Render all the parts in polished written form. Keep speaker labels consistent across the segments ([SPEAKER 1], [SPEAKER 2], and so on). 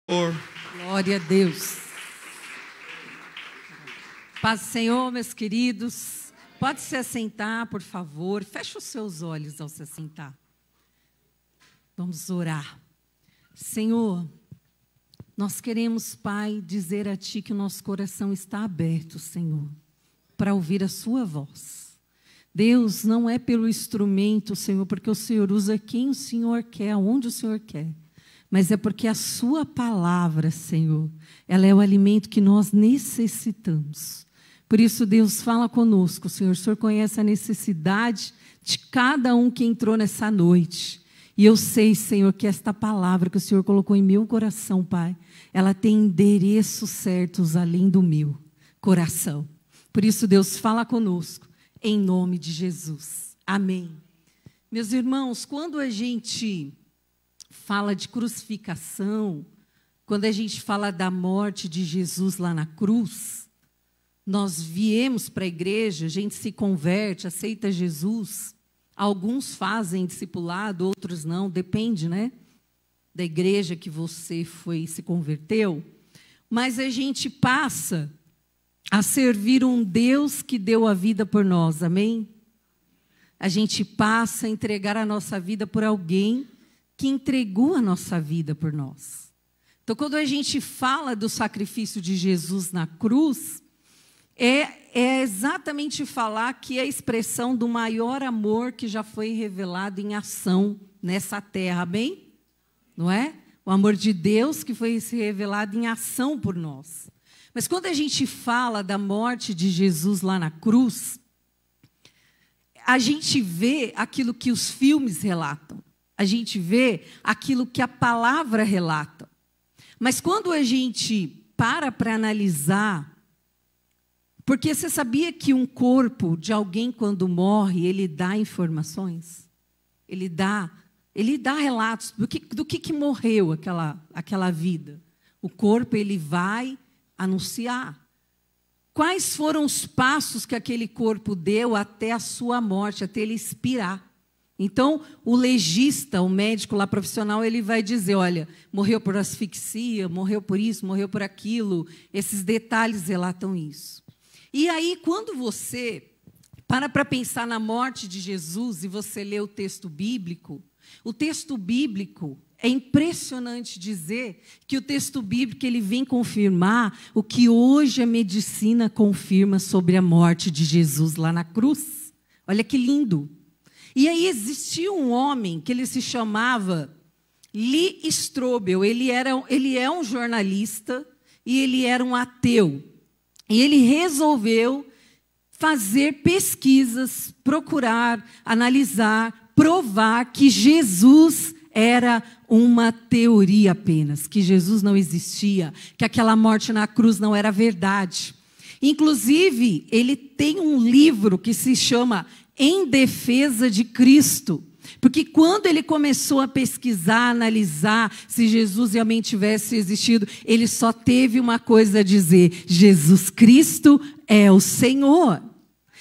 [SPEAKER 1] Glória a Deus. Paz do Senhor, meus queridos. Pode se assentar, por favor. Feche os seus olhos ao se assentar. Vamos orar. Senhor, nós queremos, Pai, dizer a Ti que o nosso coração está aberto, Senhor, para ouvir a Sua voz. Deus, não é pelo instrumento, Senhor, porque o Senhor usa quem o Senhor quer, aonde o Senhor quer. Mas é porque a Sua palavra, Senhor, ela é o alimento que nós necessitamos. Por isso, Deus, fala conosco, Senhor. O Senhor conhece a necessidade de cada um que entrou nessa noite. E eu sei, Senhor, que esta palavra que o Senhor colocou em meu coração, Pai, ela tem endereços certos além do meu coração. Por isso, Deus, fala conosco, em nome de Jesus. Amém. Meus irmãos, quando a gente fala de crucificação, quando a gente fala da morte de Jesus lá na cruz, nós viemos para a igreja, a gente se converte, aceita Jesus. Alguns fazem discipulado, outros não, depende, né? Da igreja que você foi e se converteu. Mas a gente passa a servir um Deus que deu a vida por nós, amém? A gente passa a entregar a nossa vida por alguém que entregou a nossa vida por nós. Então, quando a gente fala do sacrifício de Jesus na cruz, é exatamente falar que é a expressão do maior amor que já foi revelado em ação nessa terra, amém? Não é? O amor de Deus que foi se revelado em ação por nós. Mas quando a gente fala da morte de Jesus lá na cruz, a gente vê aquilo que os filmes relatam. A gente vê aquilo que a palavra relata. Mas quando a gente para analisar, porque você sabia que um corpo de alguém, quando morre, ele dá informações? Ele dá relatos do que morreu aquela vida. O corpo, ele vai anunciar. Quais foram os passos que aquele corpo deu até a sua morte, até ele expirar? Então, o legista, o médico lá profissional, ele vai dizer, olha, morreu por asfixia, morreu por isso, morreu por aquilo. Esses detalhes relatam isso. E aí, quando você para pensar na morte de Jesus e você lê o texto bíblico é impressionante dizer que o texto bíblico ele vem confirmar o que hoje a medicina confirma sobre a morte de Jesus lá na cruz. Olha que lindo. E aí existia um homem que ele se chamava Lee Strobel. Ele é um jornalista e ele era um ateu. E ele resolveu fazer pesquisas, procurar, analisar, provar que Jesus era uma teoria apenas, que Jesus não existia, que aquela morte na cruz não era verdade. Inclusive, ele tem um livro que se chama Em Defesa de Cristo. Porque quando ele começou a pesquisar, analisar se Jesus realmente tivesse existido, ele só teve uma coisa a dizer: Jesus Cristo é o Senhor.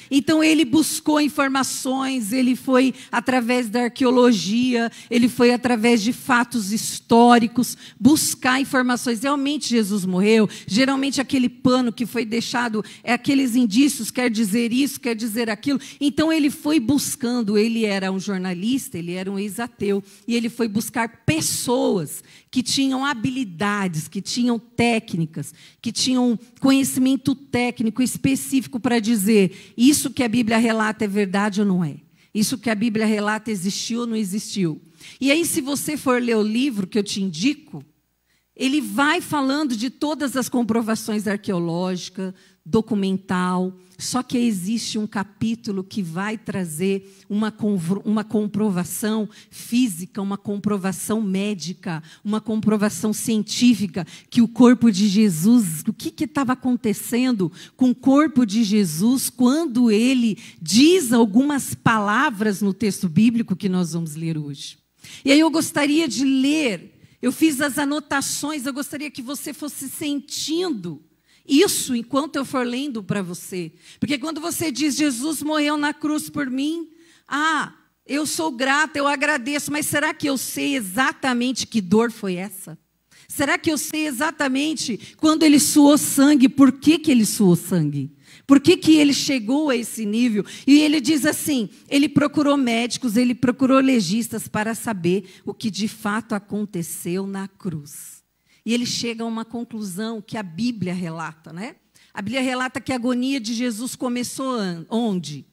[SPEAKER 1] Então ele buscou informações, ele foi através da arqueologia, ele foi através de fatos históricos, buscar informações. Realmente Jesus morreu? Geralmente aquele pano que foi deixado, aqueles indícios, quer dizer isso, quer dizer aquilo. Então ele foi buscando, ele era um jornalista, ele era um ex-ateu, e ele foi buscar pessoas que tinham habilidades, que tinham técnicas, que tinham conhecimento técnico específico para dizer isso que a Bíblia relata é verdade ou não é? Isso que a Bíblia relata existiu ou não existiu? E aí, se você for ler o livro que eu te indico, ele vai falando de todas as comprovações arqueológicas, documental, só que existe um capítulo que vai trazer uma comprovação física, uma comprovação médica, uma comprovação científica, que o corpo de Jesus, o que estava acontecendo com o corpo de Jesus quando ele diz algumas palavras no texto bíblico que nós vamos ler hoje. E aí eu gostaria de ler, eu fiz as anotações, eu gostaria que você fosse sentindo isso enquanto eu for lendo para você. Porque quando você diz, Jesus morreu na cruz por mim, eu sou grata, eu agradeço, mas será que eu sei exatamente que dor foi essa? Será que eu sei exatamente quando ele suou sangue, por que que ele suou sangue? Por que que ele chegou a esse nível? E ele diz assim, ele procurou médicos, ele procurou legistas para saber o que de fato aconteceu na cruz. E ele chega a uma conclusão que a Bíblia relata, né? A Bíblia relata que a agonia de Jesus começou onde?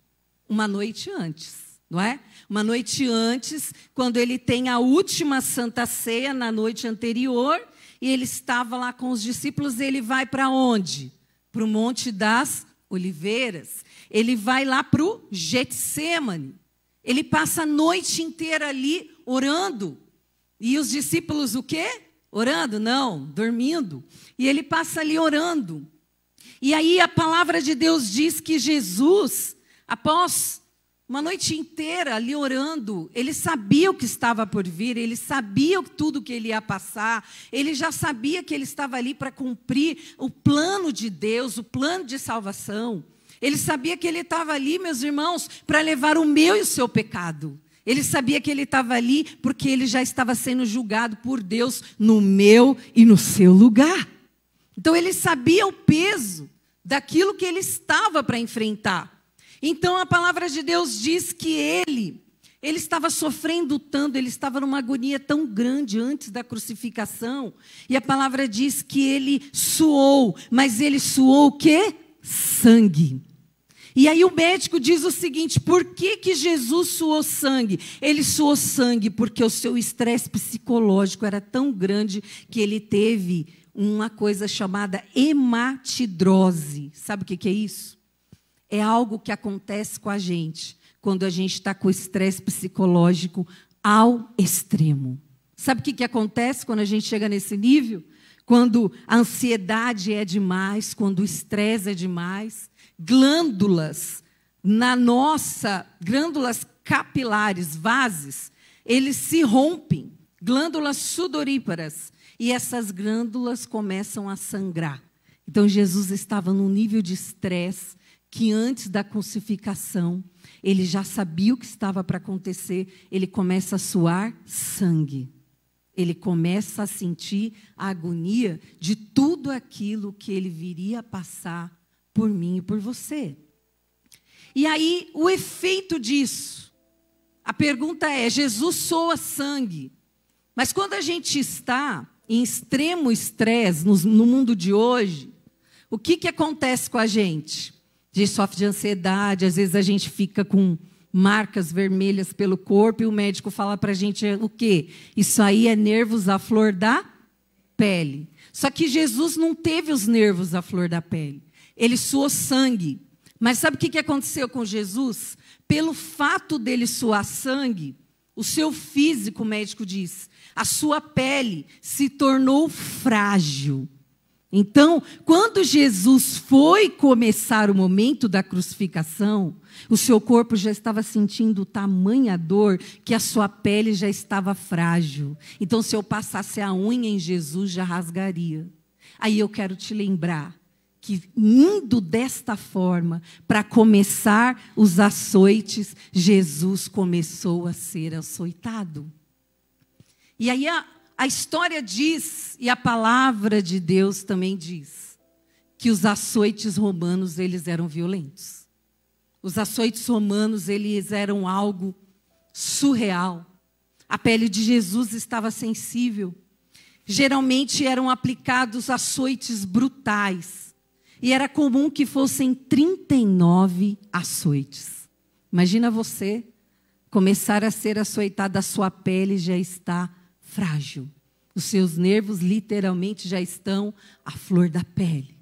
[SPEAKER 1] Uma noite antes, não é? Uma noite antes, quando ele tem a última Santa Ceia, na noite anterior, e ele estava lá com os discípulos, ele vai para onde? Para o Monte das Oliveiras. Ele vai lá para o Getsêmani. Ele passa a noite inteira ali orando. E os discípulos o quê? Orando? Não, dormindo. E ele passa ali orando. E aí a palavra de Deus diz que Jesus, após uma noite inteira ali orando, ele sabia o que estava por vir, ele sabia tudo que ele ia passar, ele já sabia que ele estava ali para cumprir o plano de Deus, o plano de salvação. Ele sabia que ele estava ali, meus irmãos, para levar o meu e o seu pecado. Ele sabia que ele estava ali porque ele já estava sendo julgado por Deus no meu e no seu lugar. Então ele sabia o peso daquilo que ele estava para enfrentar. Então a palavra de Deus diz que ele estava sofrendo tanto, ele estava numa agonia tão grande antes da crucificação. E a palavra diz que ele suou, mas ele suou o quê? Sangue. E aí o médico diz o seguinte, por que que Jesus suou sangue? Ele suou sangue porque o seu estresse psicológico era tão grande que ele teve uma coisa chamada hematidrose. Sabe o que é isso? É algo que acontece com a gente quando a gente está com o estresse psicológico ao extremo. Sabe o que acontece quando a gente chega nesse nível? Quando a ansiedade é demais, quando o estresse é demais, glândulas glândulas capilares, vasos, eles se rompem, glândulas sudoríparas, e essas glândulas começam a sangrar. Então Jesus estava num nível de estresse que antes da crucificação, ele já sabia o que estava para acontecer, ele começa a suar sangue. Ele começa a sentir a agonia de tudo aquilo que ele viria a passar por mim e por você. E aí, o efeito disso, a pergunta é, Jesus soa sangue, mas quando a gente está em extremo estresse no mundo de hoje, o que acontece com a gente? A gente sofre de ansiedade, às vezes a gente fica com marcas vermelhas pelo corpo e o médico fala para a gente o quê? Isso aí é nervos à flor da pele. Só que Jesus não teve os nervos à flor da pele. Ele suou sangue. Mas sabe o que aconteceu com Jesus? Pelo fato dele suar sangue, o seu físico, o médico diz, a sua pele se tornou frágil. Então, quando Jesus foi começar o momento da crucificação, o seu corpo já estava sentindo tamanha dor que a sua pele já estava frágil. Então, se eu passasse a unha em Jesus, já rasgaria. Aí eu quero te lembrar que indo desta forma, para começar os açoites, Jesus começou a ser açoitado. E aí a história diz, e a palavra de Deus também diz, que os açoites romanos, eles eram violentos. Os açoites romanos, eles eram algo surreal. A pele de Jesus estava sensível. Geralmente eram aplicados açoites brutais. E era comum que fossem 39 açoites. Imagina você começar a ser açoitado, a sua pele já está frágil. Os seus nervos literalmente já estão à flor da pele.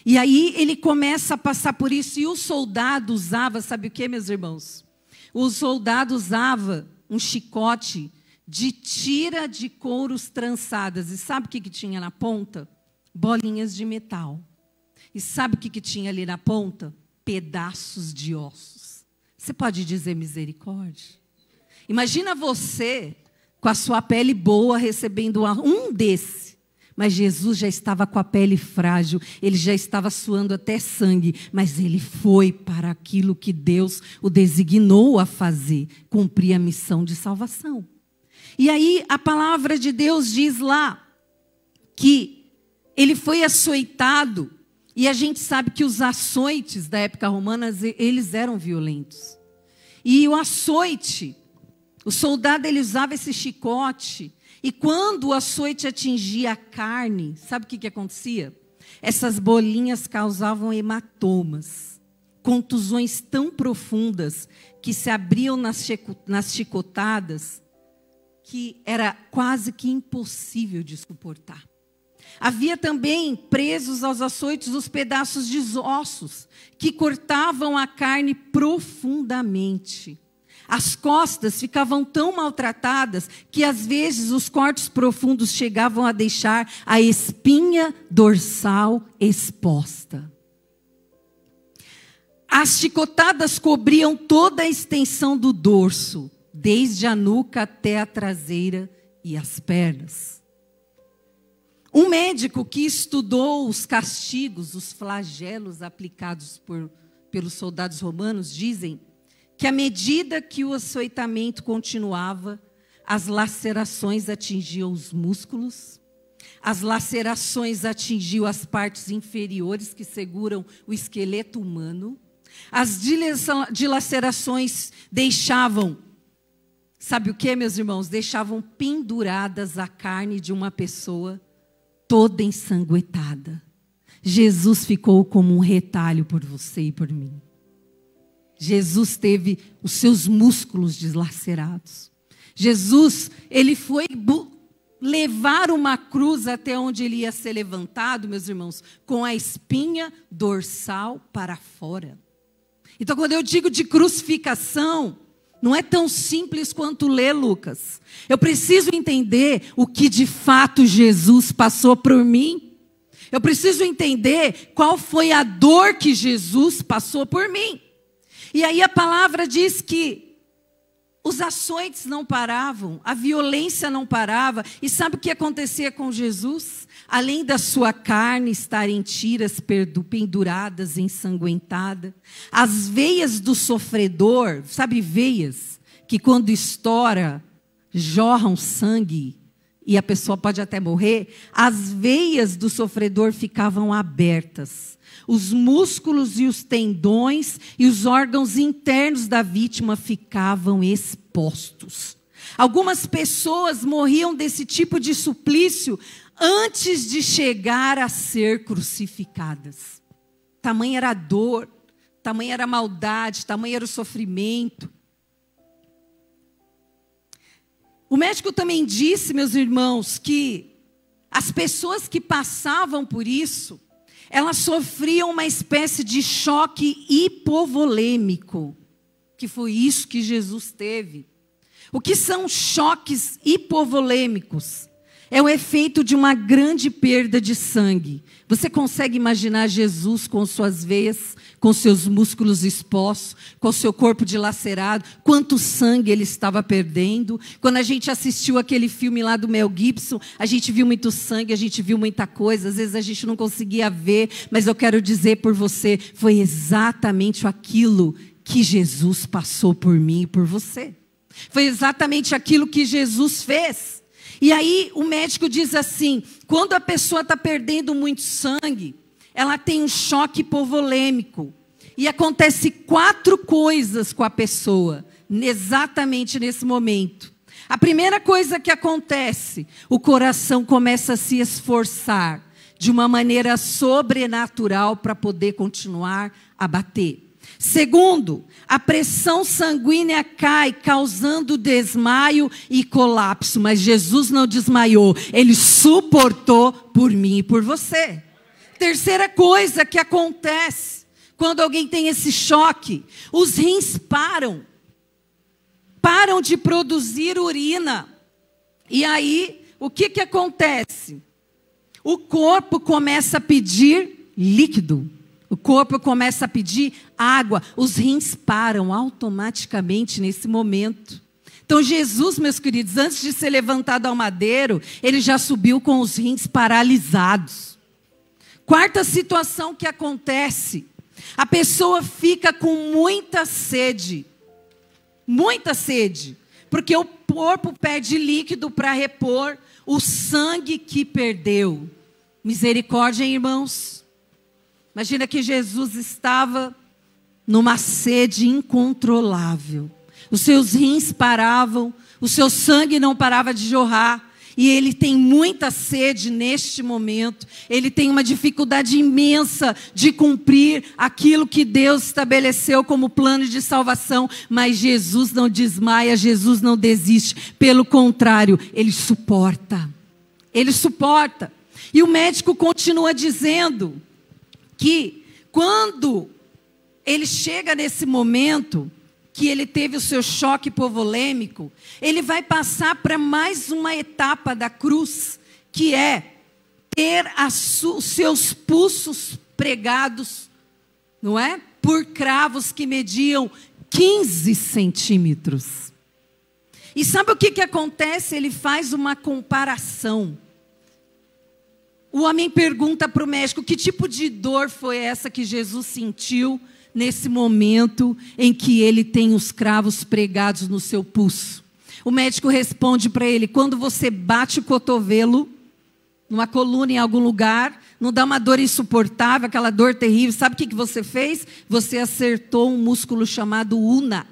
[SPEAKER 1] E aí ele começa a passar por isso. E o soldado usava, sabe o que, meus irmãos? O soldado usava um chicote de tira de couros trançadas. E sabe o que tinha na ponta? Bolinhas de metal. E sabe o que tinha ali na ponta? Pedaços de ossos. Você pode dizer misericórdia? Imagina você com a sua pele boa, recebendo um desse. Mas Jesus já estava com a pele frágil, ele já estava suando até sangue, mas ele foi para aquilo que Deus o designou a fazer, cumprir a missão de salvação. E aí a palavra de Deus diz lá, que ele foi açoitado, e a gente sabe que os açoites da época romana, eles eram violentos. E o açoite, o soldado ele usava esse chicote, e quando o açoite atingia a carne, sabe o que acontecia? Essas bolinhas causavam hematomas, contusões tão profundas que se abriam nas chicotadas, que era quase que impossível de suportar. Havia também presos aos açoites os pedaços de ossos, que cortavam a carne profundamente. As costas ficavam tão maltratadas que às vezes os cortes profundos chegavam a deixar a espinha dorsal exposta. As chicotadas cobriam toda a extensão do dorso, desde a nuca até a traseira e as pernas. Um médico que estudou os castigos, os flagelos aplicados pelos soldados romanos, dizem que à medida que o açoitamento continuava, as lacerações atingiam os músculos, as lacerações atingiam as partes inferiores que seguram o esqueleto humano, as dilacerações deixavam, sabe o que, meus irmãos? Deixavam penduradas a carne de uma pessoa toda ensanguentada. Jesus ficou como um retalho por você e por mim. Jesus teve os seus músculos deslacerados. Jesus, ele foi levar uma cruz até onde ele ia ser levantado, meus irmãos, com a espinha dorsal para fora. Então, quando eu digo de crucificação, não é tão simples quanto ler, Lucas. Eu preciso entender o que de fato Jesus passou por mim. Eu preciso entender qual foi a dor que Jesus passou por mim. E aí a palavra diz que os açoites não paravam, a violência não parava. E sabe o que acontecia com Jesus? Além da sua carne estar em tiras penduradas, ensanguentada, as veias do sofredor, sabe veias, que quando estoura, jorram sangue e a pessoa pode até morrer, as veias do sofredor ficavam abertas. Os músculos e os tendões e os órgãos internos da vítima ficavam expostos. Algumas pessoas morriam desse tipo de suplício antes de chegar a ser crucificadas. Tamanha era a dor, tamanha era a maldade, tamanho era o sofrimento. O médico também disse, meus irmãos, que as pessoas que passavam por isso, elas sofriam uma espécie de choque hipovolêmico, que foi isso que Jesus teve. O que são choques hipovolêmicos? É o efeito de uma grande perda de sangue. Você consegue imaginar Jesus com suas veias, com seus músculos expostos, com seu corpo dilacerado, quanto sangue ele estava perdendo? Quando a gente assistiu aquele filme lá do Mel Gibson, a gente viu muito sangue, a gente viu muita coisa, às vezes a gente não conseguia ver, mas eu quero dizer por você, foi exatamente aquilo que Jesus passou por mim e por você. Foi exatamente aquilo que Jesus fez. E aí o médico diz assim, quando a pessoa está perdendo muito sangue, ela tem um choque hipovolêmico. E acontece 4 coisas com a pessoa, exatamente nesse momento. A primeira coisa que acontece, o coração começa a se esforçar de uma maneira sobrenatural para poder continuar a bater. Segundo, a pressão sanguínea cai, causando desmaio e colapso. Mas Jesus não desmaiou, ele suportou por mim e por você. Terceira coisa que acontece quando alguém tem esse choque, os rins param de produzir urina. E aí, o que acontece? O corpo começa a pedir líquido. O corpo começa a pedir água. Os rins param automaticamente nesse momento. Então Jesus, meus queridos, antes de ser levantado ao madeiro, ele já subiu com os rins paralisados. Quarta situação que acontece. A pessoa fica com muita sede. Muita sede. Porque o corpo pede líquido para repor o sangue que perdeu. Misericórdia, hein, irmãos? Imagina que Jesus estava numa sede incontrolável. Os seus rins paravam, o seu sangue não parava de jorrar. E ele tem muita sede neste momento. Ele tem uma dificuldade imensa de cumprir aquilo que Deus estabeleceu como plano de salvação. Mas Jesus não desmaia, Jesus não desiste. Pelo contrário, ele suporta. Ele suporta. E o médico continua dizendo que quando ele chega nesse momento que ele teve o seu choque hipovolêmico, ele vai passar para mais uma etapa da cruz, que é ter os seus pulsos pregados, não é? Por cravos que mediam 15 centímetros. E sabe o que acontece? Ele faz uma comparação. O homem pergunta para o médico, que tipo de dor foi essa que Jesus sentiu nesse momento em que ele tem os cravos pregados no seu pulso? O médico responde para ele: quando você bate o cotovelo numa coluna em algum lugar, não dá uma dor insuportável, aquela dor terrível. Sabe o que você fez? Você acertou um músculo chamado una.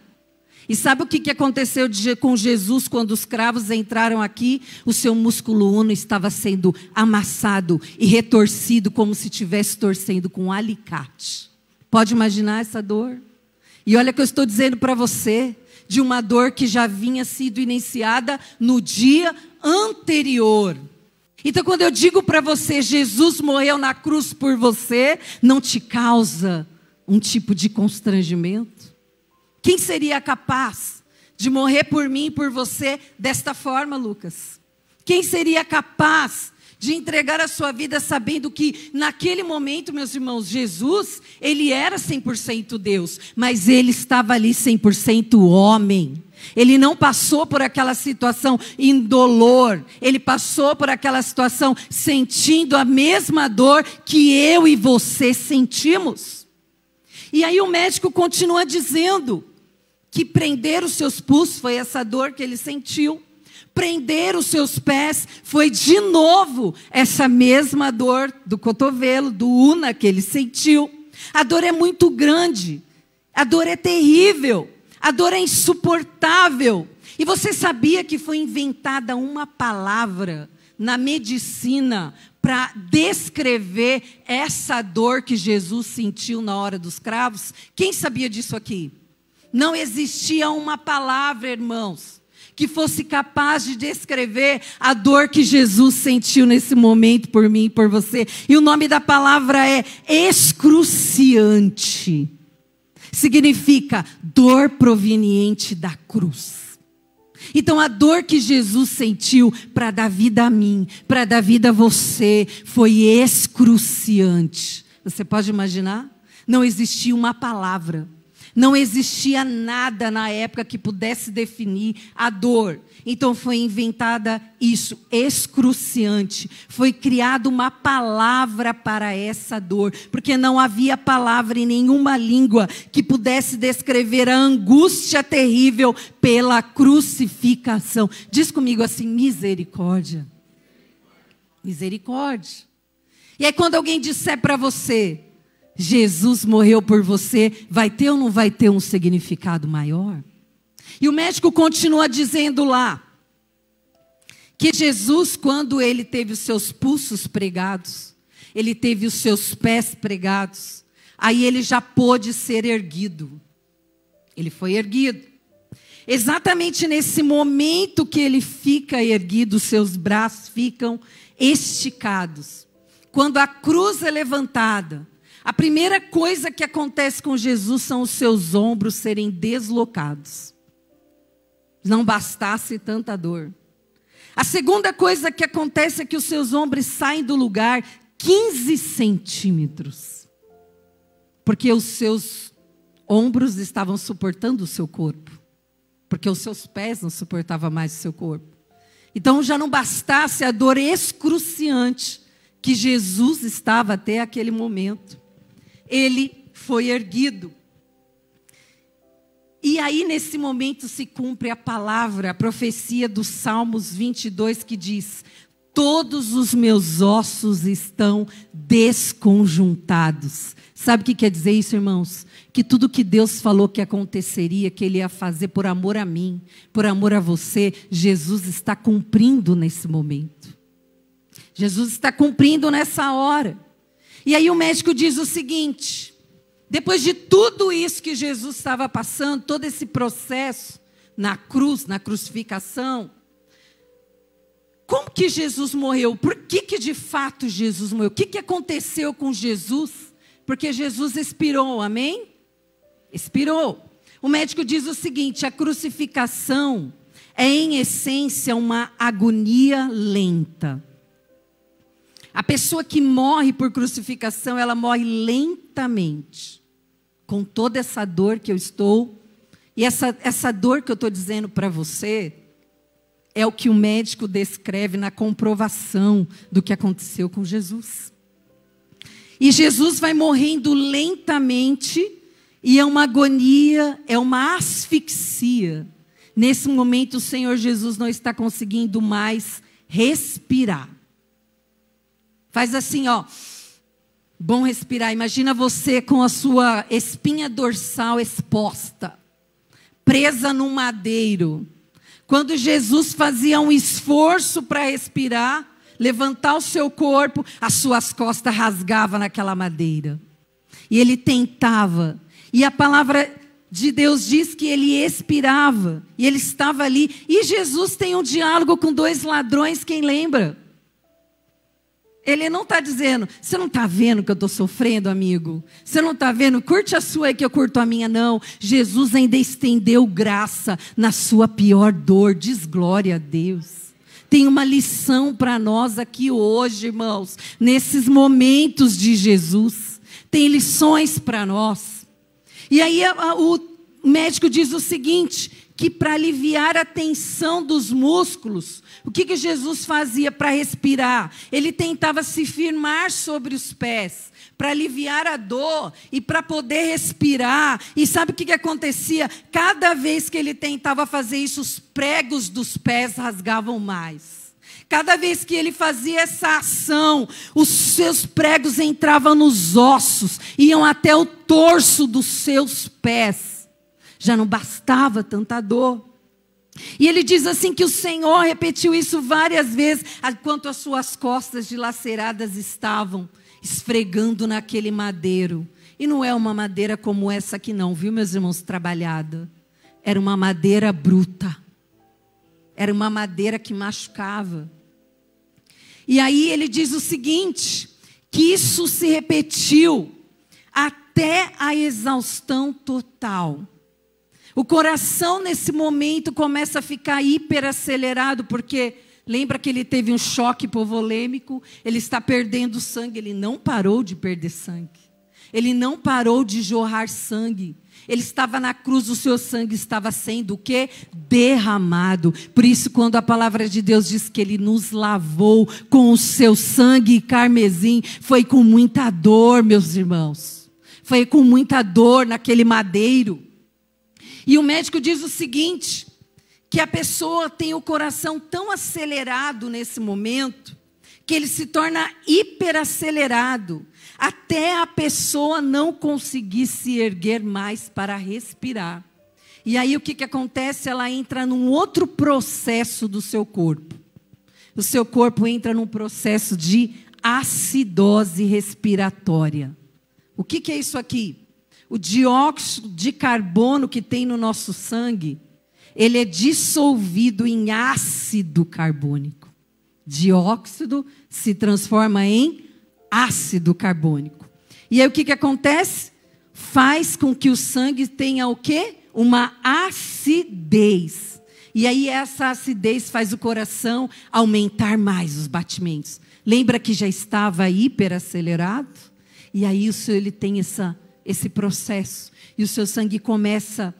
[SPEAKER 1] E sabe o que aconteceu com Jesus quando os cravos entraram aqui? O seu músculo uno estava sendo amassado e retorcido como se estivesse torcendo com um alicate. Pode imaginar essa dor? E olha que eu estou dizendo para você, de uma dor que já vinha sido iniciada no dia anterior. Então, quando eu digo para você, Jesus morreu na cruz por você, não te causa um tipo de constrangimento? Quem seria capaz de morrer por mim e por você desta forma, Lucas? Quem seria capaz de entregar a sua vida sabendo que naquele momento, meus irmãos, Jesus, ele era 100% Deus, mas ele estava ali 100% homem. Ele não passou por aquela situação indolor, ele passou por aquela situação sentindo a mesma dor que eu e você sentimos. E aí o médico continua dizendo que prender os seus pulsos foi essa dor que ele sentiu. Prender os seus pés foi de novo essa mesma dor do cotovelo, do una que ele sentiu. A dor é muito grande, a dor é terrível, a dor é insuportável. E você sabia que foi inventada uma palavra na medicina para descrever essa dor que Jesus sentiu na hora dos cravos? Quem sabia disso aqui? Não existia uma palavra, irmãos, que fosse capaz de descrever a dor que Jesus sentiu nesse momento por mim e por você. E o nome da palavra é excruciante. Significa dor proveniente da cruz. Então a dor que Jesus sentiu para dar vida a mim, para dar vida a você, foi excruciante. Você pode imaginar? Não existia uma palavra. Não existia nada na época que pudesse definir a dor. Então foi inventada isso, excruciante. Foi criada uma palavra para essa dor, porque não havia palavra em nenhuma língua que pudesse descrever a angústia terrível pela crucificação. Diz comigo assim: misericórdia. Misericórdia. E aí quando alguém disser para você: Jesus morreu por você, vai ter ou não vai ter um significado maior? E o médico continua dizendo lá, que Jesus, quando ele teve os seus pulsos pregados, ele teve os seus pés pregados, aí ele já pôde ser erguido. Ele foi erguido. Exatamente nesse momento que ele fica erguido, os seus braços ficam esticados. Quando a cruz é levantada, a primeira coisa que acontece com Jesus são os seus ombros serem deslocados. Não bastasse tanta dor. A segunda coisa que acontece é que os seus ombros saem do lugar 15 centímetros. Porque os seus ombros estavam suportando o seu corpo. Porque os seus pés não suportavam mais o seu corpo. Então já não bastasse a dor excruciante que Jesus estava até aquele momento. Ele foi erguido. E aí nesse momento se cumpre a palavra, a profecia dos Salmos 22 que diz: todos os meus ossos estão desconjuntados. Sabe o que quer dizer isso, irmãos? Que tudo que Deus falou que aconteceria, que Ele ia fazer por amor a mim, por amor a você, Jesus está cumprindo nesse momento. Jesus está cumprindo nessa hora. E aí o médico diz o seguinte: depois de tudo isso que Jesus estava passando, todo esse processo na cruz, na crucificação, como que Jesus morreu? Por que de fato Jesus morreu? O que aconteceu com Jesus? Porque Jesus expirou, amém? Expirou. O médico diz o seguinte: a crucificação é em essência uma agonia lenta. A pessoa que morre por crucificação, ela morre lentamente, com toda essa dor que eu estou, e essa dor que eu estou dizendo para você, é o que o médico descreve na comprovação do que aconteceu com Jesus. E Jesus vai morrendo lentamente, e é uma agonia, é uma asfixia. Nesse momento o Senhor Jesus não está conseguindo mais respirar. Faz assim, ó. Bom respirar. Imagina você com a sua espinha dorsal exposta, presa num madeiro. Quando Jesus fazia um esforço para respirar, levantar o seu corpo, as suas costas rasgavam naquela madeira. E ele tentava. E a palavra de Deus diz que ele expirava. E ele estava ali. E Jesus tem um diálogo com dois ladrões, quem lembra? Ele não está dizendo: você não está vendo que eu estou sofrendo, amigo? Você não está vendo? Curte a sua aí que eu curto a minha. Não. Jesus ainda estendeu graça na sua pior dor. Diz glória a Deus. Tem uma lição para nós aqui hoje, irmãos. Nesses momentos de Jesus. Tem lições para nós. E aí o médico diz o seguinte: que para aliviar a tensão dos músculos, o que Jesus fazia para respirar? Ele tentava se firmar sobre os pés, para aliviar a dor e para poder respirar. E sabe o que acontecia? Cada vez que ele tentava fazer isso, os pregos dos pés rasgavam mais. Cada vez que ele fazia essa ação, os seus pregos entravam nos ossos, iam até o torso dos seus pés. Já não bastava tanta dor. E ele diz assim que o Senhor repetiu isso várias vezes, enquanto as suas costas dilaceradas estavam esfregando naquele madeiro. E não é uma madeira como essa aqui não, viu, meus irmãos, trabalhada. Era uma madeira bruta. Era uma madeira que machucava. E aí ele diz o seguinte, que isso se repetiu até a exaustão total. O coração nesse momento começa a ficar hiperacelerado, porque lembra que ele teve um choque hipovolêmico, ele está perdendo sangue, ele não parou de perder sangue. Ele não parou de jorrar sangue. Ele estava na cruz, o seu sangue estava sendo o quê? Derramado. Por isso, quando a palavra de Deus diz que Ele nos lavou com o seu sangue carmesim, foi com muita dor, meus irmãos. Foi com muita dor naquele madeiro. E o médico diz o seguinte, que a pessoa tem o coração tão acelerado nesse momento, que ele se torna hiperacelerado, até a pessoa não conseguir se erguer mais para respirar. E aí o que acontece? Ela entra num outro processo do seu corpo. O seu corpo entra num processo de acidose respiratória. O que é isso aqui? O dióxido de carbono que tem no nosso sangue, ele é dissolvido em ácido carbônico. Dióxido se transforma em ácido carbônico. E aí o que acontece? Faz com que o sangue tenha o quê? Uma acidez. E aí essa acidez faz o coração aumentar mais os batimentos. Lembra que já estava hiperacelerado? E aí ele tem esse processo. E o seu sangue começa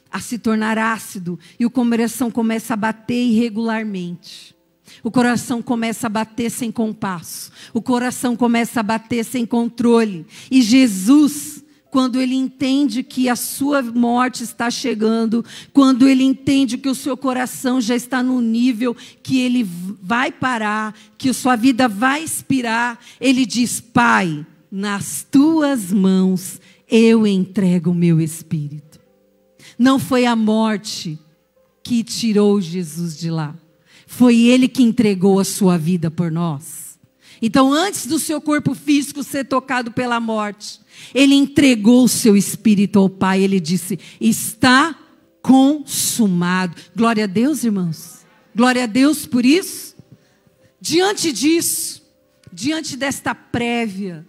[SPEAKER 1] a se tornar ácido. E o coração começa a bater irregularmente. O coração começa a bater sem compasso. O coração começa a bater sem controle. E Jesus, quando ele entende que a sua morte está chegando, quando ele entende que o seu coração já está no nível que ele vai parar, que a sua vida vai expirar, ele diz: Pai, nas tuas mãos eu entrego o meu espírito. Não foi a morte que tirou Jesus de lá, foi ele que entregou a sua vida por nós. Então, antes do seu corpo físico ser tocado pela morte, ele entregou o seu espírito ao Pai. Ele disse: está consumado. Glória a Deus, irmãos. Glória a Deus por isso. Diante disso, diante desta prévia,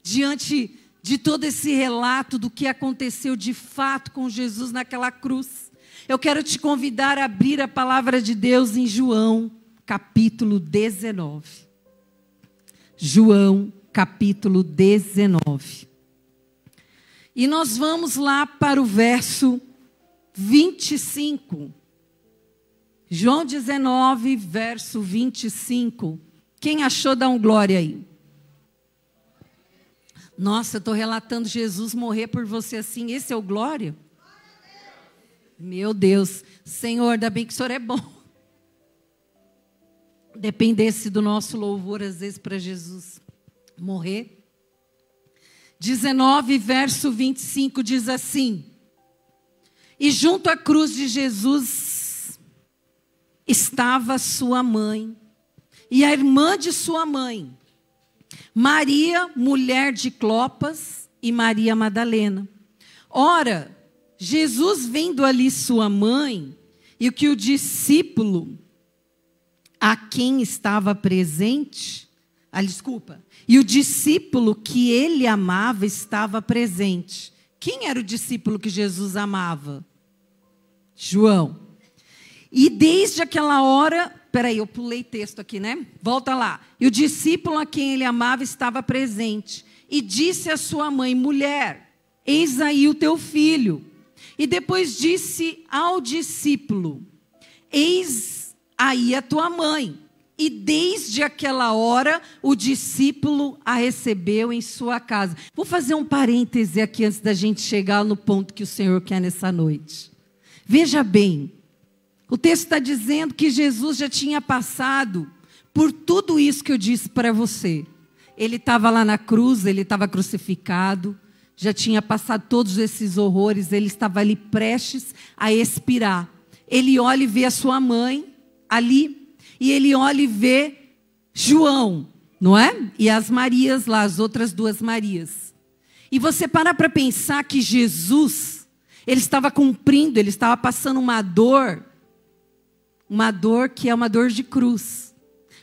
[SPEAKER 1] diante de todo esse relato do que aconteceu de fato com Jesus naquela cruz, eu quero te convidar a abrir a palavra de Deus em João, capítulo 19. João, capítulo 19. E nós vamos lá para o verso 25. João 19, verso 25. Quem achou, dá um glória aí. Nossa, eu estou relatando Jesus morrer por você assim. Esse é o glória? Meu Deus. Senhor, ainda bem que o Senhor é bom. Dependesse do nosso louvor, às vezes, para Jesus morrer. 19, verso 25, diz assim: e junto à cruz de Jesus estava sua mãe e a irmã de sua mãe, Maria, mulher de Clopas, e Maria Madalena. Ora, Jesus vendo ali sua mãe, e o que o discípulo a quem estava presente, e o discípulo que ele amava estava presente. Quem era o discípulo que Jesus amava? João. E desde aquela hora, peraí, eu pulei texto aqui, né? Volta lá. E o discípulo a quem ele amava estava presente. E disse à sua mãe: mulher, eis aí o teu filho. E depois disse ao discípulo: eis aí a tua mãe. E desde aquela hora, o discípulo a recebeu em sua casa. Vou fazer um parêntese aqui antes da gente chegar no ponto que o Senhor quer nessa noite. Veja bem, o texto está dizendo que Jesus já tinha passado por tudo isso que eu disse para você. Ele estava lá na cruz, ele estava crucificado, já tinha passado todos esses horrores, ele estava ali prestes a expirar. Ele olha e vê a sua mãe ali, e ele olha e vê João, não é? E as Marias lá, as outras duas Marias. E você para pensar que Jesus, ele estava cumprindo, ele estava passando uma dor que é uma dor de cruz.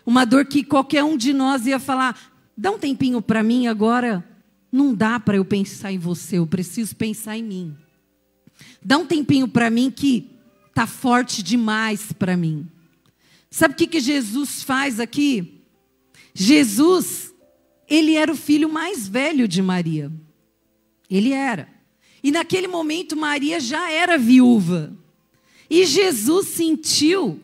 [SPEAKER 1] Uma dor que qualquer um de nós ia falar: dá um tempinho para mim agora, não dá para eu pensar em você, eu preciso pensar em mim. Dá um tempinho para mim que está forte demais para mim. Sabe o que Jesus faz aqui? Jesus, ele era o filho mais velho de Maria. Ele era. E naquele momento Maria já era viúva. E Jesus sentiu,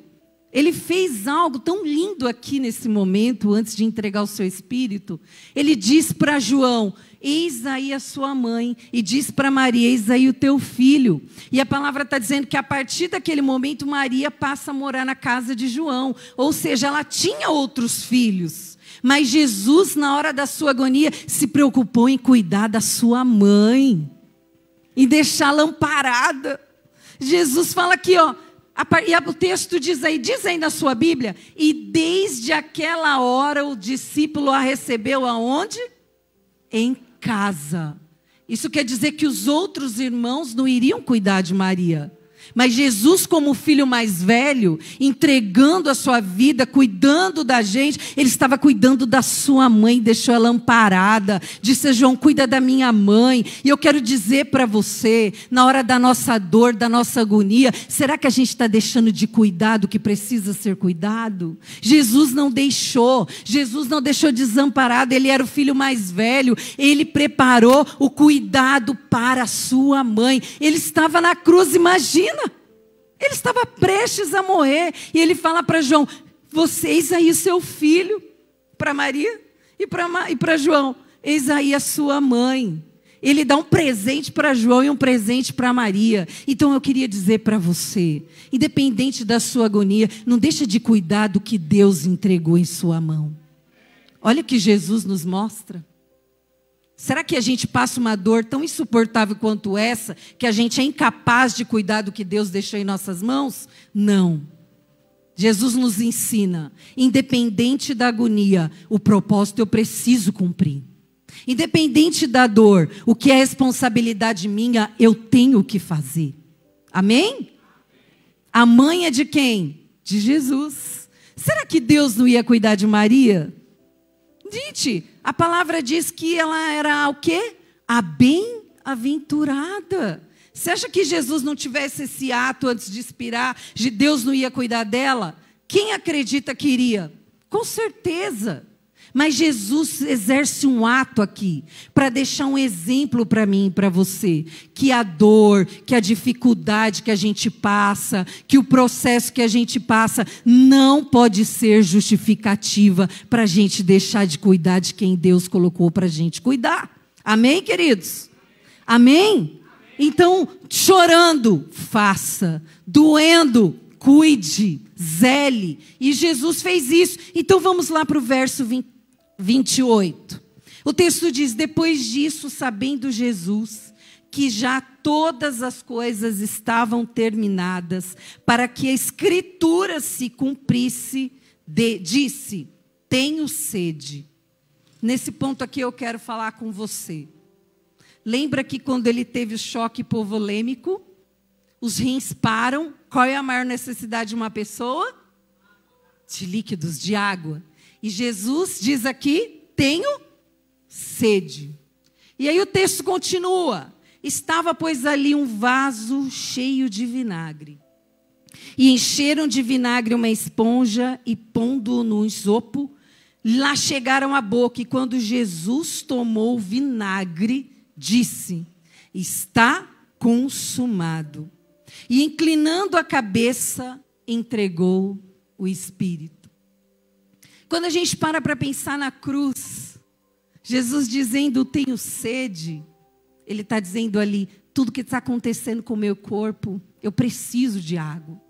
[SPEAKER 1] ele fez algo tão lindo aqui nesse momento, antes de entregar o seu espírito. Ele diz para João: eis aí a sua mãe, e diz para Maria: eis aí o teu filho. E a palavra está dizendo que a partir daquele momento Maria passa a morar na casa de João, ou seja, ela tinha outros filhos, mas Jesus, na hora da sua agonia, se preocupou em cuidar da sua mãe, em deixá-la amparada. Jesus fala aqui, ó, e o texto diz aí na sua Bíblia: e desde aquela hora o discípulo a recebeu aonde? Em casa. Isso quer dizer que os outros irmãos não iriam cuidar de Maria. Mas Jesus, como o filho mais velho, entregando a sua vida, cuidando da gente, ele estava cuidando da sua mãe, deixou ela amparada. Disse: João, cuida da minha mãe. E eu quero dizer para você, na hora da nossa dor, da nossa agonia, será que a gente está deixando de cuidar do que precisa ser cuidado? Jesus não deixou desamparado. Ele era o filho mais velho, ele preparou o cuidado para a sua mãe. Ele estava na cruz, imagina. Ele estava prestes a morrer. E ele fala para João: vocês aí o seu filho. Para Maria e para João: eis aí a sua mãe. Ele dá um presente para João e um presente para Maria. Então eu queria dizer para você, independente da sua agonia, não deixa de cuidar do que Deus entregou em sua mão. Olha o que Jesus nos mostra. Será que a gente passa uma dor tão insuportável quanto essa, que a gente é incapaz de cuidar do que Deus deixou em nossas mãos? Não. Jesus nos ensina, independente da agonia, o propósito eu preciso cumprir. Independente da dor, o que é responsabilidade minha, eu tenho que fazer. Amém? A mãe é de quem? De Jesus. Será que Deus não ia cuidar de Maria? Gente, a palavra diz que ela era o quê? A bem-aventurada. Você acha que Jesus não tivesse esse ato antes de expirar, de Deus não ia cuidar dela? Quem acredita que iria? Com certeza. Mas Jesus exerce um ato aqui, para deixar um exemplo para mim e para você, que a dor, que a dificuldade que a gente passa, que o processo que a gente passa, não pode ser justificativa para a gente deixar de cuidar de quem Deus colocou para a gente cuidar. Amém, queridos? Amém? Então, chorando, faça. Doendo, cuide, zele. E Jesus fez isso. Então, vamos lá para o verso 28. O texto diz: depois disso, sabendo Jesus que já todas as coisas estavam terminadas, para que a Escritura se cumprisse, disse: tenho sede. Nesse ponto aqui eu quero falar com você. Lembra que quando ele teve o choque hipovolêmico, os rins param? Qual é a maior necessidade de uma pessoa? De líquidos, de água. E Jesus diz aqui: tenho sede. E aí o texto continua: estava, pois, ali um vaso cheio de vinagre. E encheram de vinagre uma esponja e, pondo-o no isopo, lá chegaram à boca. E quando Jesus tomou o vinagre, disse: está consumado. E, inclinando a cabeça, entregou o Espírito. Quando a gente para pensar na cruz, Jesus dizendo: tenho sede, Ele está dizendo ali: tudo que está acontecendo com o meu corpo, eu preciso de água.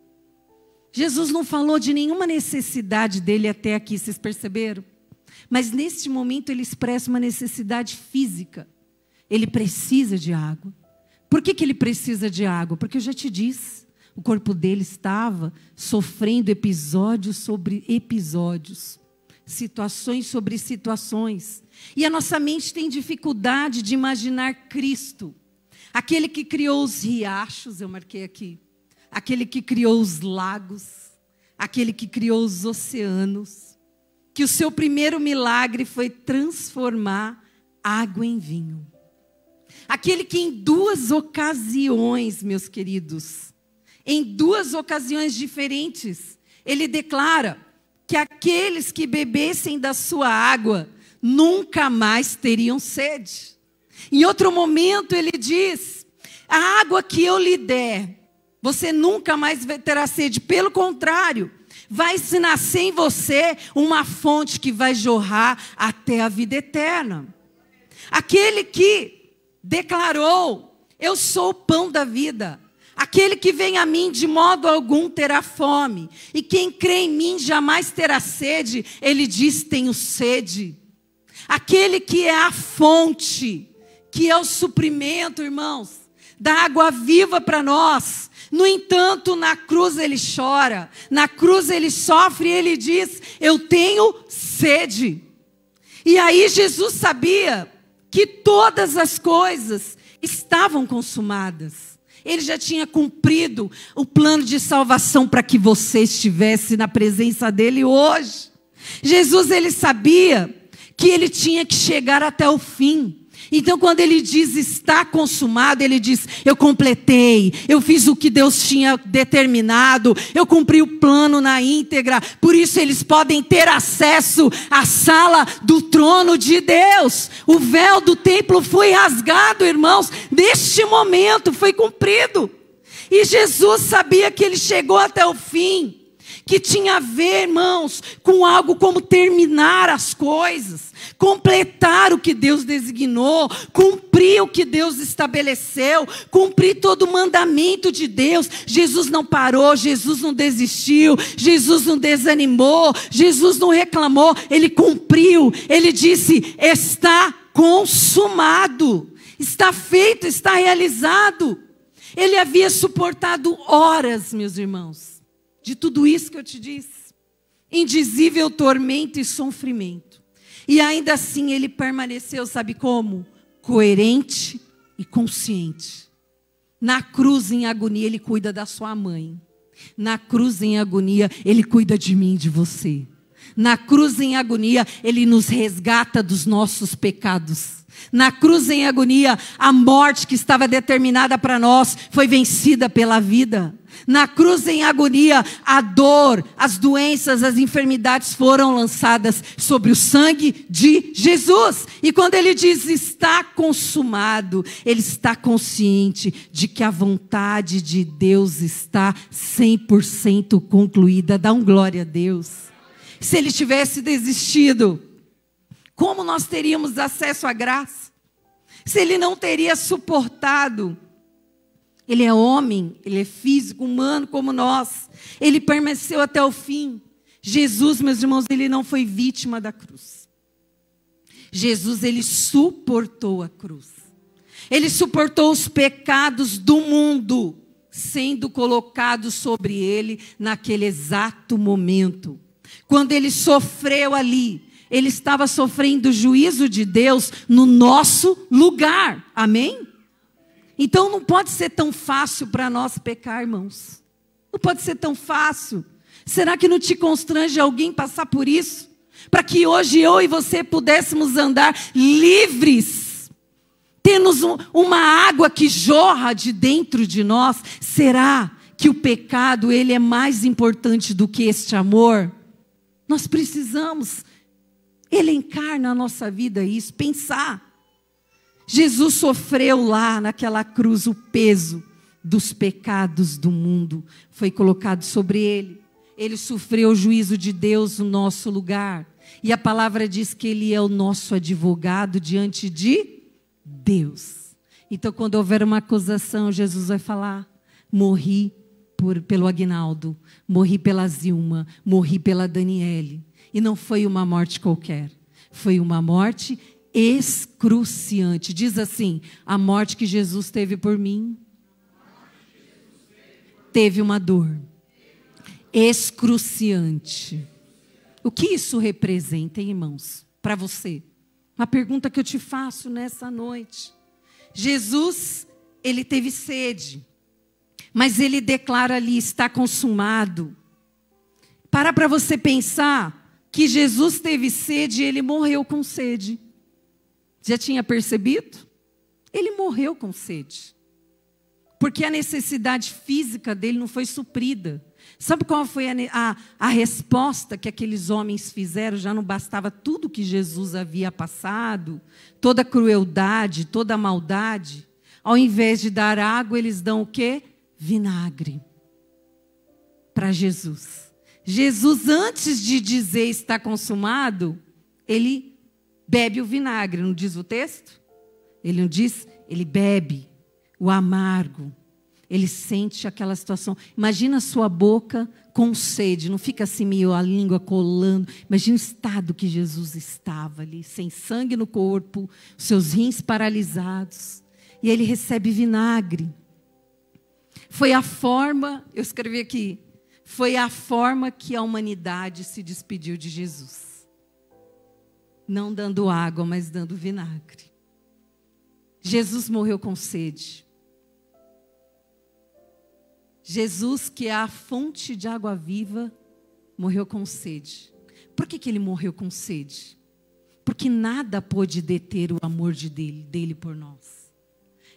[SPEAKER 1] Jesus não falou de nenhuma necessidade dele até aqui, vocês perceberam? Mas neste momento ele expressa uma necessidade física. Ele precisa de água. Por que ele precisa de água? Porque eu já te disse, o corpo dele estava sofrendo episódios sobre episódios. Situações sobre situações. E a nossa mente tem dificuldade de imaginar Cristo. Aquele que criou os riachos, eu marquei aqui. Aquele que criou os lagos. Aquele que criou os oceanos. Que o seu primeiro milagre foi transformar água em vinho. Aquele que em 2 ocasiões, meus queridos, em 2 ocasiões diferentes, ele declara que aqueles que bebessem da sua água nunca mais teriam sede. Em outro momento ele diz: a água que eu lhe der, você nunca mais terá sede. Pelo contrário, vai se nascer em você uma fonte que vai jorrar até a vida eterna. Aquele que declarou: eu sou o pão da vida. Aquele que vem a mim de modo algum terá fome, e quem crê em mim jamais terá sede. Ele diz: tenho sede. Aquele que é a fonte, que é o suprimento, irmãos, da água viva para nós. No entanto, na cruz ele chora, na cruz ele sofre e ele diz: eu tenho sede. E aí Jesus sabia que todas as coisas estavam consumadas. Ele já tinha cumprido o plano de salvação para que você estivesse na presença dele hoje. Jesus, ele sabia que ele tinha que chegar até o fim. Então, quando ele diz está consumado, ele diz: eu completei, eu fiz o que Deus tinha determinado, eu cumpri o plano na íntegra. Por isso eles podem ter acesso à sala do trono de Deus. O véu do templo foi rasgado, irmãos. Neste momento foi cumprido. E Jesus sabia que ele chegou até o fim, que tinha a ver, irmãos, com algo como terminar as coisas, completar o que Deus designou, cumprir o que Deus estabeleceu, cumprir todo o mandamento de Deus. Jesus não parou, Jesus não desistiu, Jesus não desanimou, Jesus não reclamou, Ele cumpriu. Ele disse: está consumado, está feito, está realizado. Ele havia suportado horas, meus irmãos, de tudo isso que eu te disse. Indizível tormento e sofrimento. E ainda assim ele permaneceu, sabe como? Coerente e consciente. Na cruz em agonia ele cuida da sua mãe. Na cruz em agonia ele cuida de mim e de você. Na cruz em agonia ele nos resgata dos nossos pecados. Na cruz em agonia, a morte que estava determinada para nós foi vencida pela vida. Na cruz em agonia, a dor, as doenças, as enfermidades foram lançadas sobre o sangue de Jesus. E quando ele diz está consumado, ele está consciente de que a vontade de Deus está 100% concluída. Dá um glória a Deus. Se ele tivesse desistido, como nós teríamos acesso à graça? Se ele não teria suportado? Ele é homem, ele é físico, humano como nós. Ele permaneceu até o fim. Jesus, meus irmãos, ele não foi vítima da cruz. Jesus, ele suportou a cruz. Ele suportou os pecados do mundo, sendo colocados sobre ele naquele exato momento. Quando ele sofreu ali, ele estava sofrendo o juízo de Deus no nosso lugar. Amém? Então não pode ser tão fácil para nós pecar, irmãos. Não pode ser tão fácil. Será que não te constrange alguém passar por isso? Para que hoje eu e você pudéssemos andar livres. Temos uma água que jorra de dentro de nós. Será que o pecado ele é mais importante do que este amor? Nós precisamos elencar na nossa vida isso, pensar. Jesus sofreu lá naquela cruz o peso dos pecados do mundo. Foi colocado sobre ele. Ele sofreu o juízo de Deus no nosso lugar. E a palavra diz que ele é o nosso advogado diante de Deus. Então quando houver uma acusação, Jesus vai falar: morri pelo Aguinaldo, morri pela Zilma, morri pela Daniele. E não foi uma morte qualquer. Foi uma morte excruciante. Diz assim: a morte que Jesus teve por mim teve uma dor excruciante. O que isso representa, hein, irmãos? Para você. Uma pergunta que eu te faço nessa noite. Jesus, ele teve sede. Mas ele declara ali: está consumado. Para você pensar que Jesus teve sede e ele morreu com sede. Já tinha percebido? Ele morreu com sede. Porque a necessidade física dele não foi suprida. Sabe qual foi a resposta que aqueles homens fizeram? Já não bastava tudo que Jesus havia passado, toda a crueldade, toda a maldade. Ao invés de dar água, eles dão o quê? Vinagre. Para Jesus. Jesus, antes de dizer está consumado, ele bebe o vinagre, não diz o texto? Ele não diz, ele bebe o amargo. Ele sente aquela situação. Imagina a sua boca com sede, não fica assim meio a língua colando. Imagina o estado que Jesus estava ali, sem sangue no corpo, seus rins paralisados. E ele recebe vinagre. Foi a forma, eu escrevi aqui, foi a forma que a humanidade se despediu de Jesus. Não dando água, mas dando vinagre. Jesus morreu com sede. Jesus, que é a fonte de água viva, morreu com sede. Por que ele morreu com sede? Porque nada pôde deter o amor dele por nós.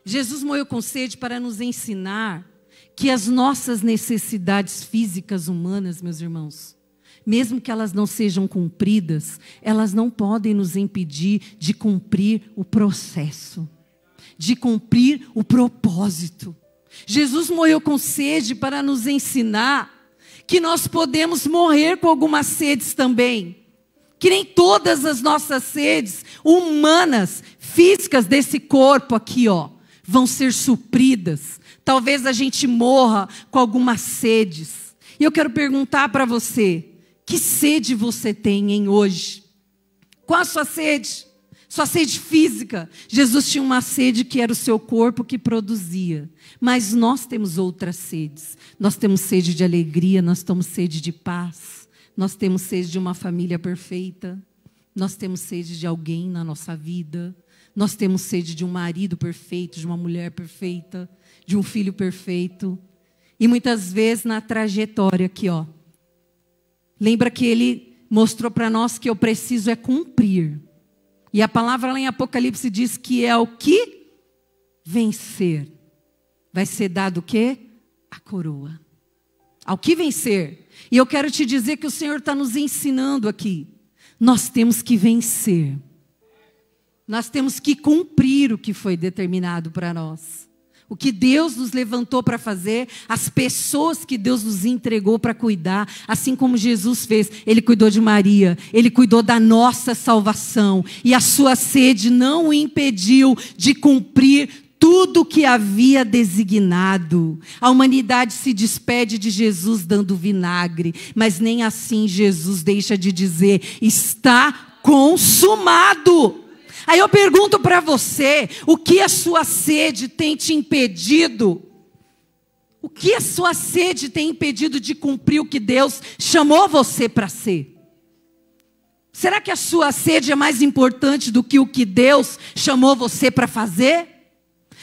[SPEAKER 1] Jesus morreu com sede para nos ensinar que as nossas necessidades físicas humanas, meus irmãos, mesmo que elas não sejam cumpridas, elas não podem nos impedir de cumprir o processo, de cumprir o propósito. Jesus morreu com sede para nos ensinar que nós podemos morrer com algumas sedes também. Que nem todas as nossas sedes humanas, físicas desse corpo aqui, ó, vão ser supridas. Talvez a gente morra com algumas sedes. E eu quero perguntar para você, que sede você tem em hoje? Qual a sua sede? Sua sede física. Jesus tinha uma sede que era o seu corpo que produzia. Mas nós temos outras sedes. Nós temos sede de alegria, nós temos sede de paz. Nós temos sede de uma família perfeita. Nós temos sede de alguém na nossa vida. Nós temos sede de um marido perfeito, de uma mulher perfeita, de um filho perfeito. E muitas vezes na trajetória aqui, ó. Lembra que ele mostrou para nós que eu preciso é cumprir. E a palavra lá em Apocalipse diz que é o que? Vencer. Vai ser dado o quê? A coroa. Ao que vencer. E eu quero te dizer que o Senhor está nos ensinando aqui. Nós temos que vencer. Nós temos que cumprir o que foi determinado para nós. O que Deus nos levantou para fazer, as pessoas que Deus nos entregou para cuidar, assim como Jesus fez. Ele cuidou de Maria, Ele cuidou da nossa salvação. E a sua sede não o impediu de cumprir tudo o que havia designado. A humanidade se despede de Jesus dando vinagre, mas nem assim Jesus deixa de dizer, está consumado. Aí eu pergunto para você, o que a sua sede tem te impedido? O que a sua sede tem impedido de cumprir o que Deus chamou você para ser? Será que a sua sede é mais importante do que o que Deus chamou você para fazer?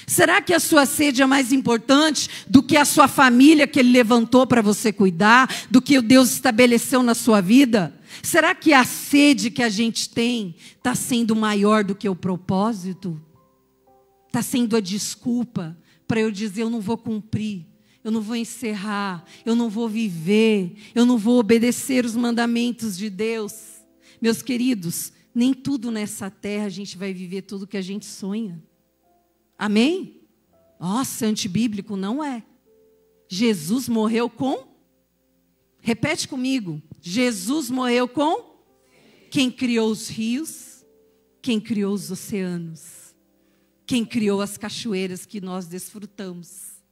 [SPEAKER 1] Será que a sua sede é mais importante do que a sua família que Ele levantou para você cuidar, do que Deus estabeleceu na sua vida? Será que a sede que a gente tem está sendo maior do que o propósito? Está sendo a desculpa para eu dizer, eu não vou cumprir, eu não vou encerrar, eu não vou viver, eu não vou obedecer os mandamentos de Deus. Meus queridos, nem tudo nessa terra a gente vai viver tudo que a gente sonha. Amém? Nossa, antibíblico não é. Jesus morreu com? Repete comigo. Jesus morreu com? Quem criou os rios? Quem criou os oceanos? Quem criou as cachoeiras que nós desfrutamos?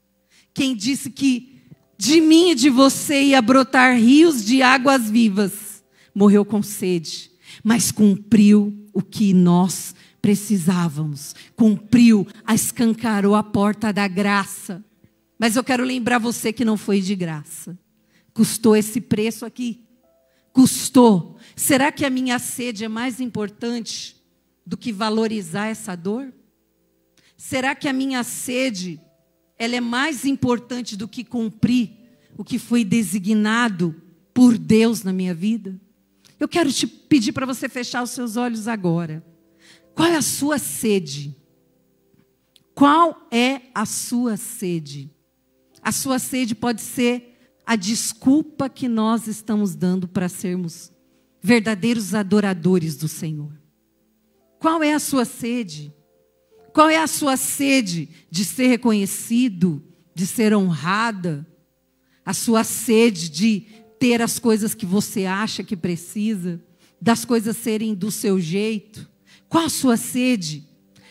[SPEAKER 1] Quem disse que de mim e de você ia brotar rios de águas vivas? Morreu com sede, mas cumpriu o que nós precisávamos. Cumpriu, escancarou a porta da graça. Mas eu quero lembrar você que não foi de graça. Custou esse preço aqui. Custou. Será que a minha sede é mais importante do que valorizar essa dor? Será que a minha sede, ela é mais importante do que cumprir o que foi designado por Deus na minha vida? Eu quero te pedir para você fechar os seus olhos agora. Qual é a sua sede? Qual é a sua sede? A sua sede pode ser a desculpa que nós estamos dando para sermos verdadeiros adoradores do Senhor. Qual é a sua sede? Qual é a sua sede de ser reconhecido, de ser honrada? A sua sede de ter as coisas que você acha que precisa, das coisas serem do seu jeito? Qual a sua sede?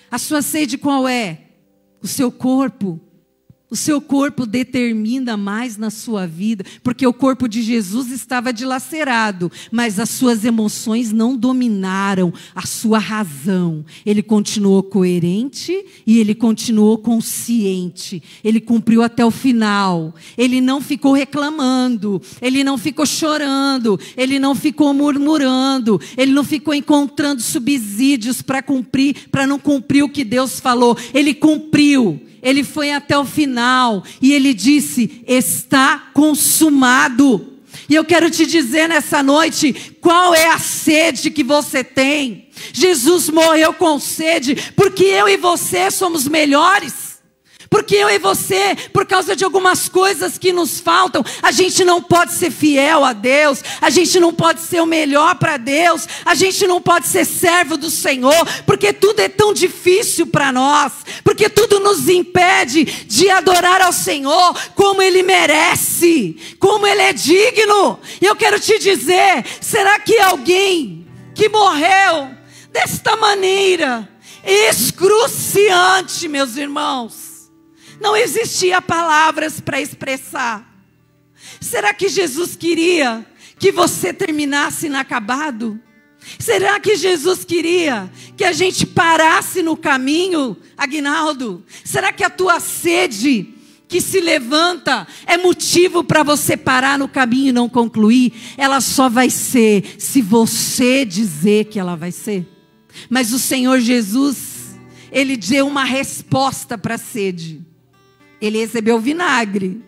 [SPEAKER 1] A sua sede qual é? O seu corpo. O seu corpo determina mais na sua vida, porque o corpo de Jesus estava dilacerado, mas as suas emoções não dominaram a sua razão. Ele continuou coerente e ele continuou consciente. Ele cumpriu até o final. Ele não ficou reclamando, ele não ficou chorando, ele não ficou murmurando, ele não ficou encontrando subsídios para cumprir, para não cumprir o que Deus falou. Ele cumpriu. Ele foi até o final e ele disse, está consumado. E eu quero te dizer nessa noite, qual é a sede que você tem? Jesus morreu com sede, porque eu e você somos melhores. Porque eu e você, por causa de algumas coisas que nos faltam, a gente não pode ser fiel a Deus, a gente não pode ser o melhor para Deus, a gente não pode ser servo do Senhor, porque tudo é tão difícil para nós, porque tudo nos impede de adorar ao Senhor como Ele merece, como Ele é digno. E eu quero te dizer, será que alguém que morreu desta maneira excruciante, meus irmãos. Não existia palavras para expressar. Será que Jesus queria que você terminasse inacabado? Será que Jesus queria que a gente parasse no caminho, Aguinaldo? Será que a tua sede que se levanta é motivo para você parar no caminho e não concluir? Ela só vai ser se você dizer que ela vai ser. Mas o Senhor Jesus, Ele deu uma resposta para a sede. Ele recebeu vinagre.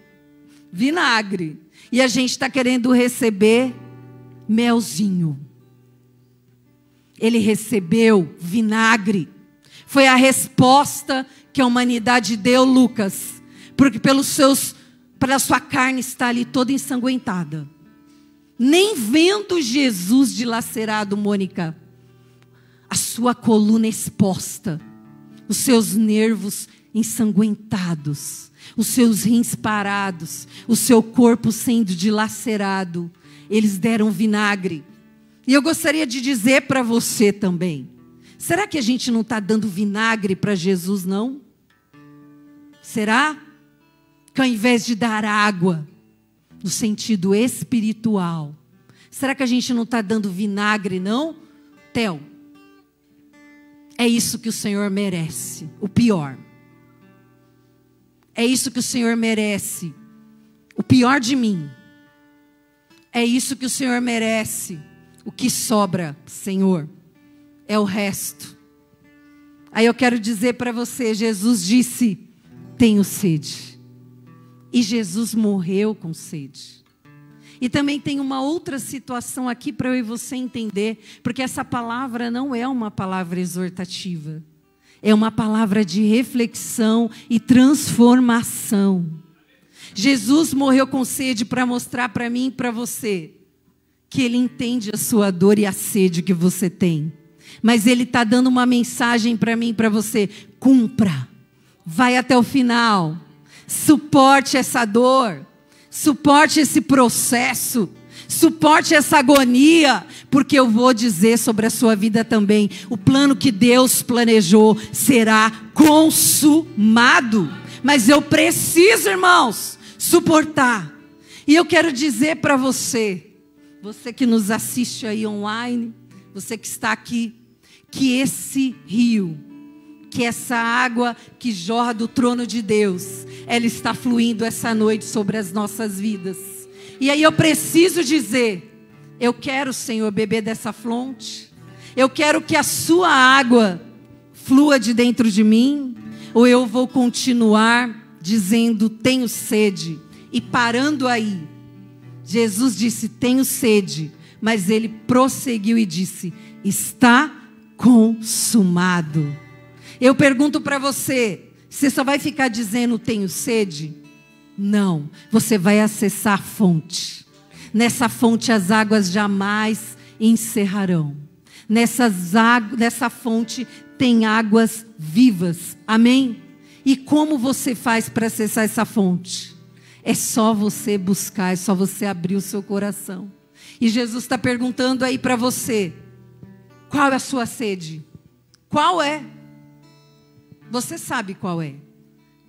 [SPEAKER 1] Vinagre. E a gente está querendo receber melzinho. Ele recebeu vinagre. Foi a resposta que a humanidade deu, Lucas. Porque pela sua carne está ali toda ensanguentada. Nem vendo Jesus dilacerado, Mônica, a sua coluna exposta, os seus nervos ensanguentados, os seus rins parados, o seu corpo sendo dilacerado, eles deram vinagre. E eu gostaria de dizer para você também, será que a gente não está dando vinagre para Jesus, não? Será que ao invés de dar água, no sentido espiritual, será que a gente não está dando vinagre, não? Theo, é isso que o Senhor merece, o pior. É isso que o Senhor merece, o pior de mim. É isso que o Senhor merece. O que sobra, Senhor, é o resto. Aí eu quero dizer para você, Jesus disse, tenho sede. E Jesus morreu com sede. E também tem uma outra situação aqui para eu e você entender, porque essa palavra não é uma palavra exortativa. É uma palavra de reflexão e transformação. Jesus morreu com sede para mostrar para mim e para você que Ele entende a sua dor e a sede que você tem. Mas Ele está dando uma mensagem para mim e para você. Cumpra. Vai até o final. Suporte essa dor. Suporte esse processo. Suporte essa agonia. Porque eu vou dizer sobre a sua vida também. O plano que Deus planejou será consumado. Mas eu preciso, irmãos, suportar. E eu quero dizer para você, você que nos assiste aí online, você que está aqui, que esse rio, que essa água que jorra do trono de Deus, ela está fluindo essa noite sobre as nossas vidas. E aí eu preciso dizer, eu quero, Senhor, beber dessa fonte. Eu quero que a sua água flua de dentro de mim, ou eu vou continuar dizendo, tenho sede, e parando aí. Jesus disse, tenho sede, mas Ele prosseguiu e disse, está consumado. Eu pergunto para você, você só vai ficar dizendo, tenho sede? Não, você vai acessar a fonte. Nessa fonte as águas jamais encerrarão. Nessa fonte tem águas vivas, amém? E como você faz para acessar essa fonte? É só você buscar, é só você abrir o seu coração. E Jesus está perguntando aí para você, qual é a sua sede? Qual é? Você sabe qual é?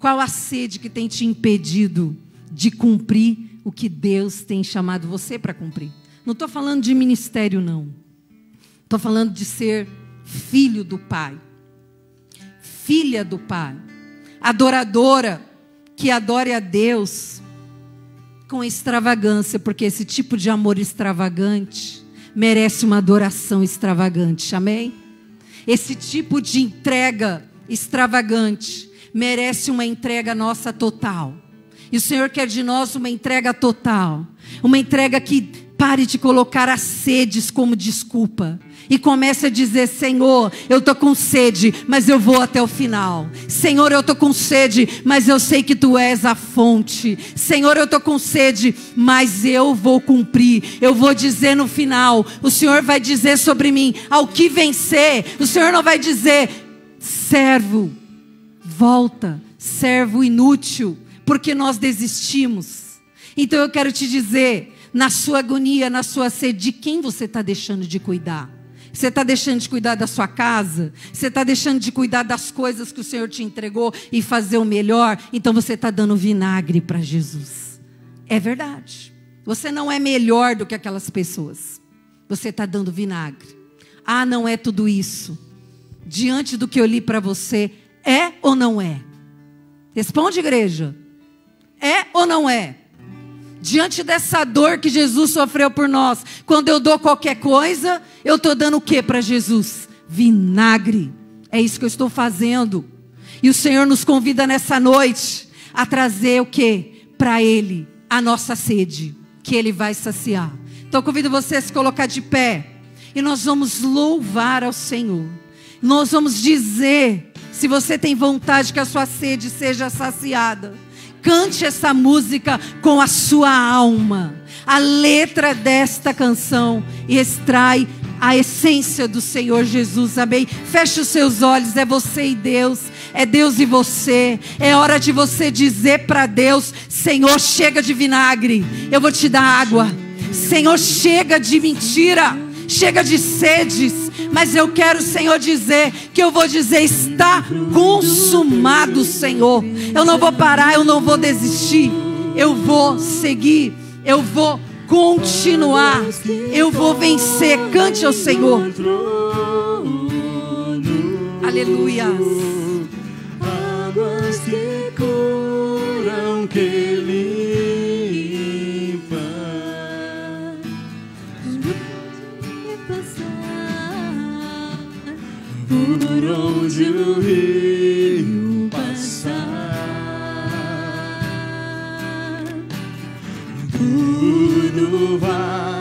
[SPEAKER 1] Qual a sede que tem te impedido de cumprir o que Deus tem chamado você para cumprir? Não estou falando de ministério, não. Estou falando de ser filho do Pai. Filha do Pai. Adoradora que adore a Deus com extravagância, porque esse tipo de amor extravagante merece uma adoração extravagante, amém? Esse tipo de entrega extravagante merece uma entrega nossa total. E o Senhor quer de nós uma entrega total, uma entrega que pare de colocar as sedes como desculpa e comece a dizer, Senhor, eu estou com sede, mas eu vou até o final. Senhor, eu estou com sede, mas eu sei que Tu és a fonte. Senhor, eu estou com sede, mas eu vou cumprir. Eu vou dizer no final, o Senhor vai dizer sobre mim, ao que vencer. O Senhor não vai dizer, servo, volta, servo inútil, porque nós desistimos. Então eu quero te dizer, na sua agonia, na sua sede, de quem você está deixando de cuidar? Você está deixando de cuidar da sua casa? Você está deixando de cuidar das coisas que o Senhor te entregou e fazer o melhor? Então você está dando vinagre para Jesus. É verdade. Você não é melhor do que aquelas pessoas. Você está dando vinagre. Ah, não é tudo isso. Diante do que eu li para você, é ou não é? Responde, igreja. É ou não é? Diante dessa dor que Jesus sofreu por nós, quando eu dou qualquer coisa, eu estou dando o que para Jesus? Vinagre. É isso que eu estou fazendo. E o Senhor nos convida nessa noite a trazer o que? Para Ele, a nossa sede, que Ele vai saciar. Então eu convido você a se colocar de pé. E nós vamos louvar ao Senhor. Nós vamos dizer, se você tem vontade que a sua sede seja saciada, cante essa música com a sua alma. A letra desta canção extrai a essência do Senhor Jesus, amém? Feche os seus olhos, é você e Deus, é Deus e você. É hora de você dizer para Deus: Senhor, chega de vinagre, eu vou te dar água. Senhor, chega de mentira, chega de sedes, mas eu quero, Senhor, dizer que eu vou dizer: está consumado, Senhor. Eu não vou parar, eu não vou desistir, eu vou seguir, eu vou continuar, eu vou vencer. Cante ao Senhor. Aleluia.
[SPEAKER 2] Águas que curam, que limpam, por onde o rio passar, tudo vai